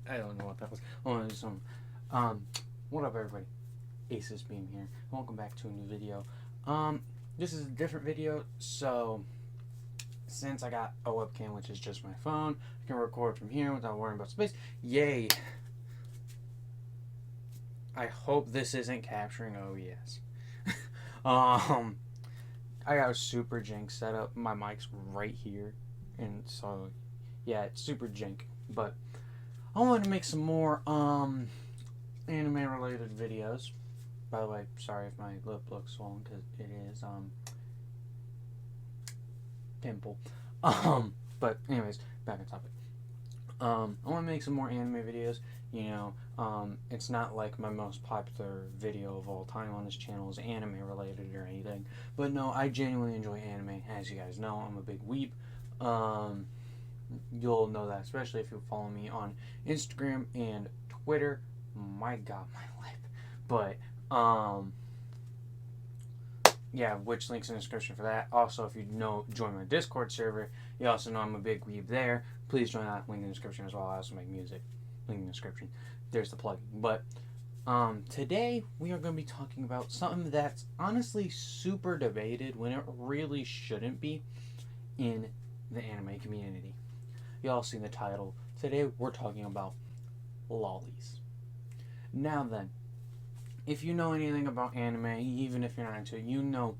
I don't know what that was. Oh, some. What up, everybody? Aces Beam here. Welcome back to a new video. This is a different video, so since I got a webcam, which is just my phone, I can record from here without worrying about space. Yay! I hope this isn't capturing OBS. I got a super jank setup. My mic's right here, and so yeah, it's super jank. But I wanted to make some more anime related videos. By the way, sorry if my lip looks swollen because it is pimple. But anyways, back on topic. I want to make some more anime videos. You know, it's not like my most popular video of all time on this channel is anime related or anything. But no, I genuinely enjoy anime. As you guys know, I'm a big weeb. You'll know that, especially if you follow me on Instagram and Twitter. My God, my lip. But, yeah, which link's in the description for that. Also, if you join my Discord server, you also know I'm a big weeb there. Please join that link in the description as well. I also make music. Link in the description. There's the plug. But, today we are going to be talking about something that's honestly super debated when it really shouldn't be in the anime community. Y'all seen the title. Today we're talking about lolis. Now then, if you know anything about anime, even if you're not into it, you know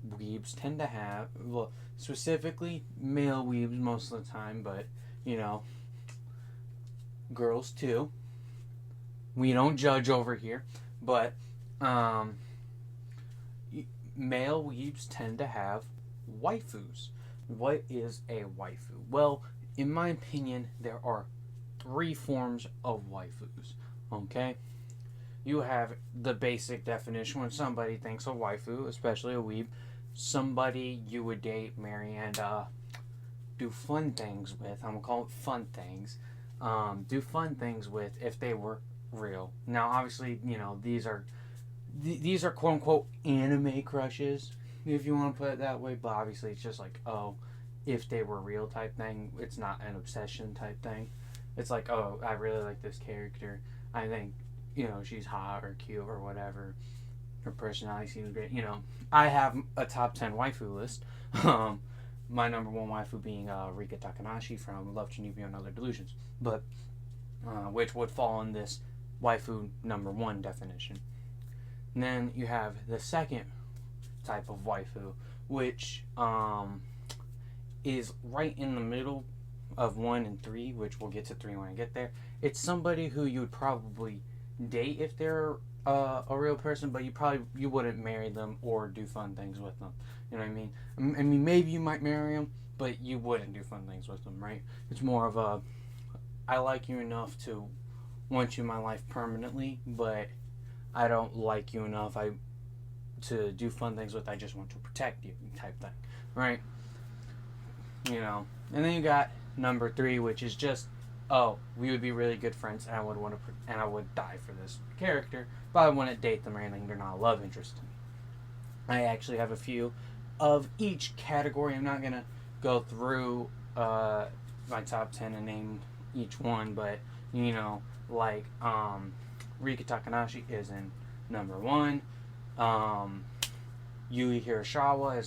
weebs tend to have, well, specifically male weebs most of the time, but, you know, girls too. We don't judge over here, but male weebs tend to have waifus. What is a waifu? Well, in my opinion, there are 3 forms of waifus, okay? You have the basic definition when somebody thinks a waifu, especially a weeb, somebody you would date, marry, and do fun things with. I'm going to call it fun things. Do fun things with if they were real. Now, obviously, you know, these are quote-unquote anime crushes, if you want to put it that way, but obviously it's just like, oh, if they were real type thing. It's not an obsession type thing. It's like, oh, I really like this character. I think, you know, she's hot or cute or whatever. Her personality seems great. You know, I have a top 10 waifu list. My number 1 waifu being Rika Takanashi from Love, Chinibio, and Other Delusions. But, which would fall in this waifu number 1 definition. And then you have the second type of waifu, which is right in the middle of 1 and 3, which we'll get to 3 when I get there. It's somebody who you would probably date if they're a real person, but you wouldn't marry them or do fun things with them. You know what I mean? I mean, maybe you might marry them, but you wouldn't do fun things with them, right? It's more of a, I like you enough to want you in my life permanently, but I don't like you enough to do fun things with. I just want to protect you, type thing, right? You know, and then you got number 3, which is just, oh, we would be really good friends, and I would die for this character, but I wouldn't date them or anything. They're not a love interest to me. I actually have a few of each category. I'm not gonna go through my top 10 and name each one, but you know, like Rika Takanashi is in number 1. Yui Hiroshiwa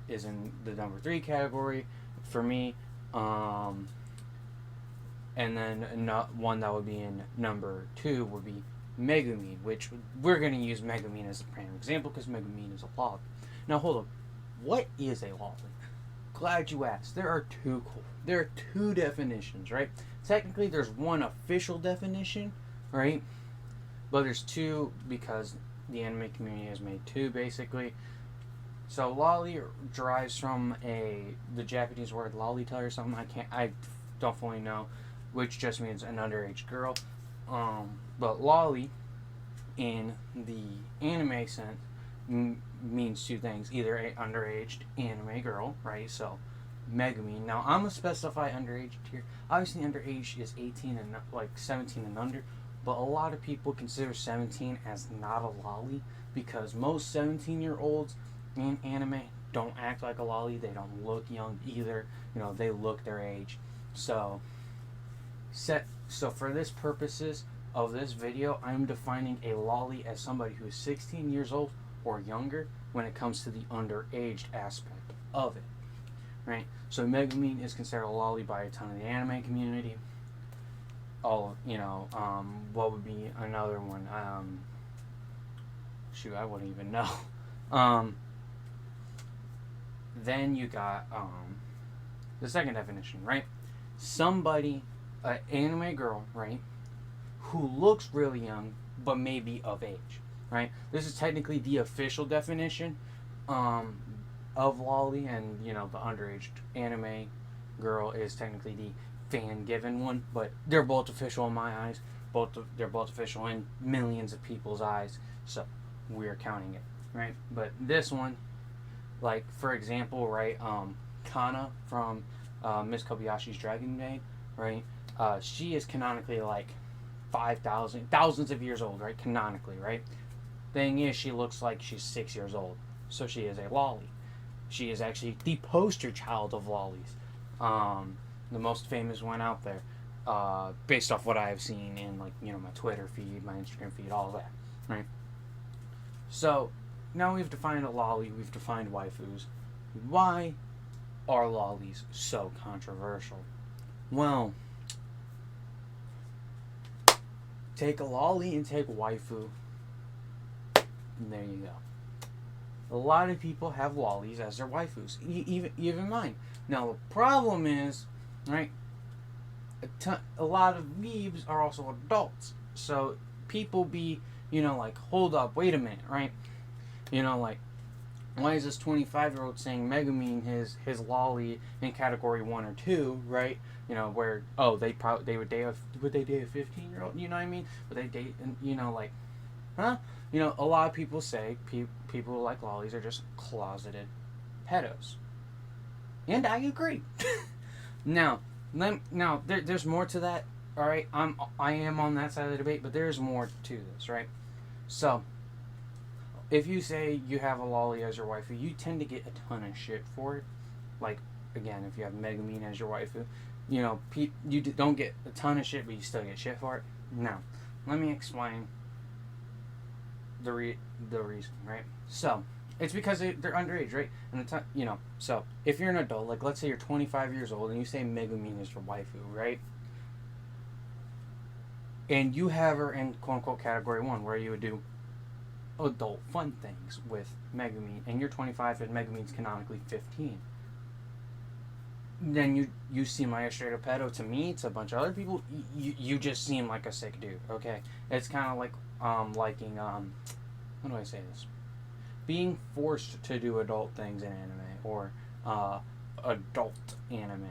is in the number 3 category for me. And then one that would be in number 2 would be Megumin, which we're going to use Megumin as a prime example because Megumin is a loli. Now hold up, what is a loli? Glad you asked. There are 2 definitions, right? Technically there's 1 official definition, right? But there's 2 because the anime community has made 2 basically. So loli derives from the Japanese word lolita or something. I don't fully know, which just means an underage girl. But loli in the anime sense means 2 things: either a underage anime girl, right? So Megumin. Now I'm gonna specify underage here. Obviously underage is 18 and like 17 and under, but a lot of people consider 17 as not a loli because most 17-year-olds in anime don't act like a loli. They don't look young either. You know, they look their age. So So for this purposes of this video, I'm defining a loli as somebody who is 16 years old or younger when it comes to the underage aspect of it, right? So Megumin is considered a loli by a ton of the anime community. What would be another one? Shoot, I wouldn't even know. Then you got the second definition, right? Somebody, an anime girl, right, who looks really young but may be of age, right? This is technically the official definition of loli, and the underage anime girl is technically the fan-given one, but they're both official in my eyes. They're both official in millions of people's eyes, so we're counting it, right? But this one, like for example, right, Kana from Miss Kobayashi's Dragon Maid, right? She is canonically like thousands of years old, right? Canonically, right? Thing is, she looks like she's 6 years old, so she is a loli. She is actually the poster child of lolis, the most famous one out there, based off what I have seen in my Twitter feed, my Instagram feed, all of that, right? So now we've defined a loli, we've defined waifus. Why are lolis so controversial? Well, take a loli and take a waifu, and there you go. A lot of people have lolis as their waifus, even mine. Now the problem is, right, a lot of weebs are also adults, so people be, hold up, wait a minute, right? Why is this 25-year-old saying Megumin his loli in category 1 or 2, right? Where they would date a 15-year-old, you know what I mean? Would they date, huh? A lot of people say people who like lolis are just closeted pedos, and I agree. Now there's more to that. All right, I am on that side of the debate, but there's more to this, right? So, if you say you have a loli as your waifu, you tend to get a ton of shit for it. Like, again, if you have Megumin as your waifu, you don't get a ton of shit, but you still get shit for it. Now, let me explain the reason, right? So, it's because they're underage, right? And so if you're an adult, like let's say you're 25 years old and you say Megumin is your waifu, right? And you have her in quote-unquote category 1, where you would do adult fun things with Megumin, and you're 25 and Megumin's canonically 15. Then you seem like a straight up pedo to me, to a bunch of other people. You just seem like a sick dude, okay? It's kind of like liking how do I say this? Being forced to do adult things in anime, or adult anime.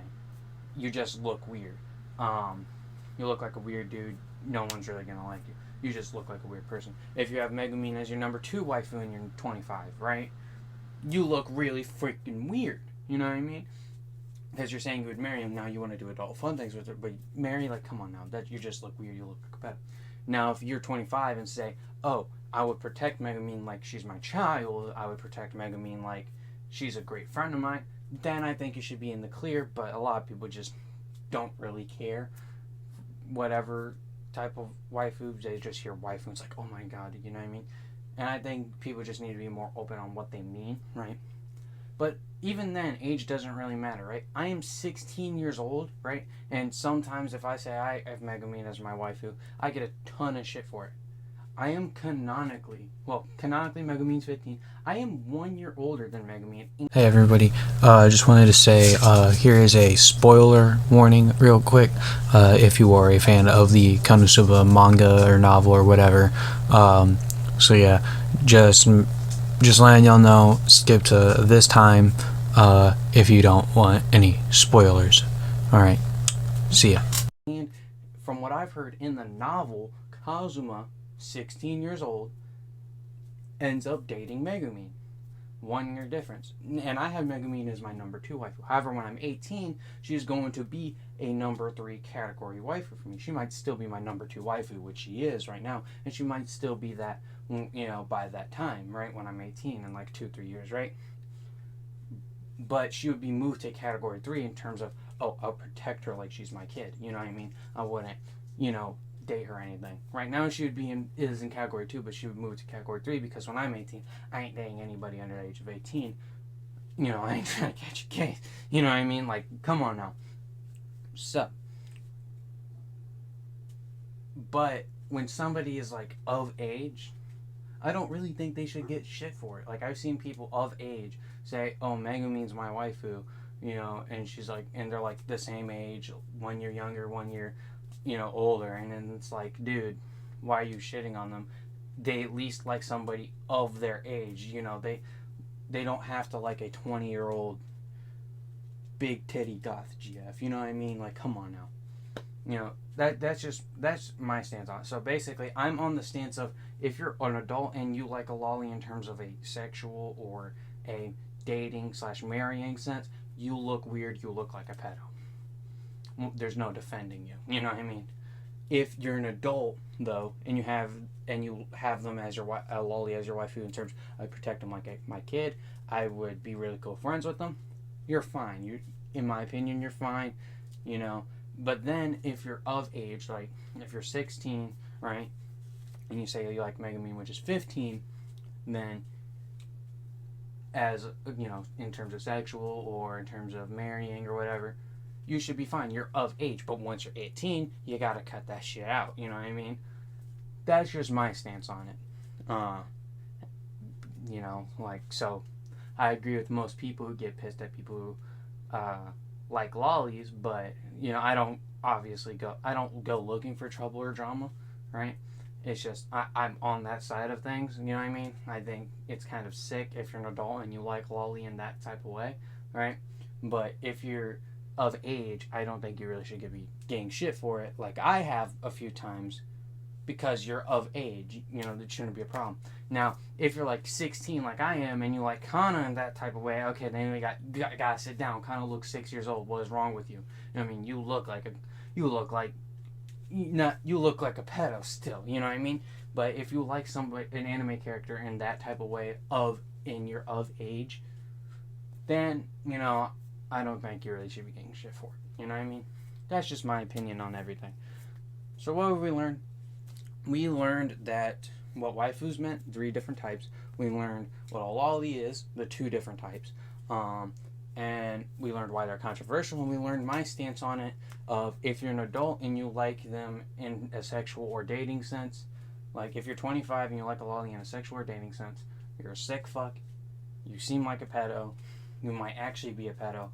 You just look weird. You look like a weird dude. No one's really gonna like you. You just look like a weird person. If you have Megumin as your number 2 waifu and you're 25, right? You look really freaking weird. You know what I mean? Because you're saying you would marry him, now you want to do adult fun things with her, but marry, like, come on now, that you just look weird, you look like a pedo. Now, if you're 25 and say, oh, I would protect Megumin like she's my child, I would protect Megumin like she's a great friend of mine, then I think you should be in the clear, but a lot of people just don't really care. Whatever type of waifu, they just hear waifu, it's like, oh my god, you know what I mean? And I think people just need to be more open on what they mean, right? But even then, age doesn't really matter, right? I am 16 years old, right? And sometimes if I say I have Megumin as my waifu, I get a ton of shit for it. I am canonically Megumin's 15. I am 1 year older than Megumin. Hey everybody, just wanted to say here is a spoiler warning real quick. If you are a fan of the Konosuba manga or novel or whatever. So yeah, just letting y'all know, skip to this time if you don't want any spoilers. Alright, see ya. And from what I've heard in the novel, Kazuma, 16 years old, ends up dating Megumin. 1 year difference. And I have Megumin as my number 2 waifu. However, when I'm 18, she's going to be a number 3 category waifu for me. She might still be my number 2 waifu, which she is right now, and she might still be that, by that time, right, when I'm 18 in like 2-3 years, right? But she would be moved to category 3 in terms of, oh, I'll protect her like she's my kid, you know what I mean? I wouldn't, date her or anything. Right now she would be is in category 2, but she would move to category 3 because when I'm 18, I ain't dating anybody under the age of 18. I ain't trying to catch a case. You know what I mean? Like, come on now. So, but when somebody is like of age, I don't really think they should get shit for it. Like, I've seen people of age say, "Oh, Megumin's my waifu," and she's like, and they're like the same age, 1 year younger, 1 year, older, and then it's like, dude, why are you shitting on them? They at least like somebody of their age. They don't have to like a 20-year-old big titty goth GF. You know what I mean? Like, come on now. That's my stance on it. So basically, I'm on the stance of, if you're an adult and you like a loli in terms of a sexual or a dating / marrying sense, you look weird. You look like a pedo. There's no defending you. You know what I mean? If you're an adult though, and you have them as your a loli as your waifu in terms, I protect them like my kid, I would be really cool friends with them. You're fine. In my opinion, you're fine. But then if you're of age, like if you're 16, right, and you say you like Megumin, which is 15, then as in terms of sexual or in terms of marrying or whatever, you should be fine. You're of age. But once you're 18, you gotta cut that shit out. You know what I mean? That's just my stance on it. So I agree with most people who get pissed at people who like lollies, but I don't go looking for trouble or drama, right? It's just I'm on that side of things. You know what I mean? I think it's kind of sick if you're an adult and you like lolly in that type of way, right? But if you're of age, I don't think you really should be getting shit for it, like I have a few times, because you're of age. That shouldn't be a problem. Now, if you're like 16 like I am and you like Kana in that type of way, okay, then we gotta sit down. Kana looks 6 years old. What is wrong with you? I mean, you look like a pedo still. You know what I mean? But if you like an anime character in that type of way and you're of age, then I don't think you really should be getting shit for it. You know what I mean? That's just my opinion on everything. So what have we learned? We learned that what waifus meant, 3 different types. We learned what a loli is, the 2 different types. And we learned why they're controversial, and we learned my stance on it of, if you're an adult and you like them in a sexual or dating sense, like if you're 25 and you like a loli in a sexual or dating sense, you're a sick fuck. You seem like a pedo. You might actually be a pedo.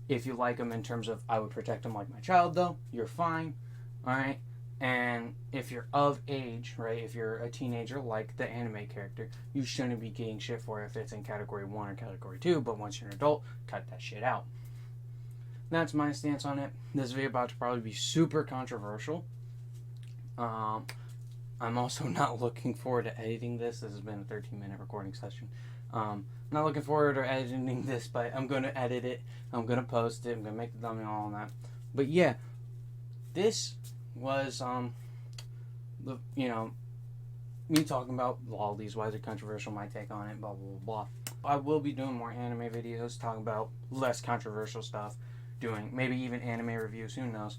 If you like them in terms of, I would protect them like my child though, you're fine. Alright? And if you're of age, right, if you're a teenager like the anime character, you shouldn't be getting shit for it if it's in category 1 or category 2, but once you're an adult, cut that shit out. That's my stance on it. This video about to probably be super controversial. I'm also not looking forward to editing this. This has been a 13-minute recording session. Not looking forward to editing this, but I'm going to edit it. I'm going to post it. I'm going to make the thumbnail and all that. But yeah, this was, me talking about lolis, why they're controversial, my take on it, blah, blah, blah. I will be doing more anime videos, talking about less controversial stuff, doing maybe even anime reviews, who knows.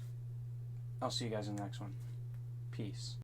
I'll see you guys in the next one. Peace.